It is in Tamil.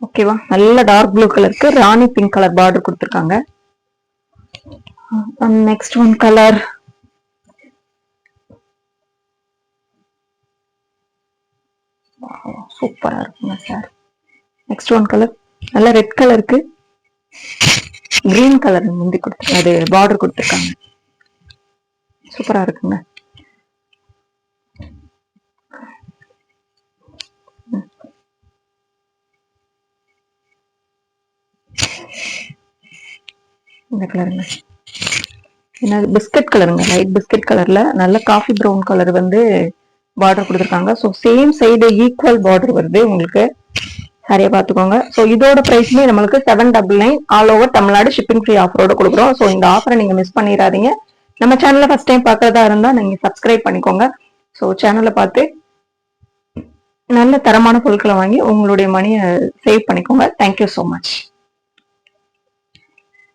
ஓகேவா? நல்ல டார்க் ப்ளூ கலருக்கு ராணி பிங்க் கலர் பார்டர் கொடுத்துருக்காங்க. நெக்ஸ்ட் ஒன் கலர் சூப்பரா இருக்குங்க சார். நெக்ஸ்ட் ஒன் கலர் நல்ல ரெட் கலருக்கு கிரீன் கலர் முந்தி கொடுத்துருக்காங்க, அது பார்டர் கொடுத்துருக்காங்க. சூப்பரா இருக்குங்க. இந்த கலருங்க என்ன பிஸ்கட் கலருங்க, லைட் பிஸ்கட் கலர்ல நல்ல காஃபி ப்ரௌன் கலர் வந்து பார்டர் கொடுத்துருக்காங்க. So same side equal border வருது உங்களுக்கு. சரியா பார்த்துக்கோங்க. ஸோ இதோட ப்ரைஸ்மே நம்மளுக்கு 799 all over Tamil Nadu shipping free ஆஃபரோட கொடுக்குறோம். ஸோ இந்த ஆஃபரை நீங்க மிஸ் பண்ணிடாதீங்க. நம்ம சேனலை ஃபர்ஸ்ட் டைம் பார்க்கறதா இருந்தா நீங்க சப்ஸ்கிரைப் பண்ணிக்கோங்க. ஸோ சேனலை பார்த்து நல்ல தரமான பொருட்களை வாங்கி உங்களுடைய மணியை சேவ் பண்ணிக்கோங்க. Thank you so much.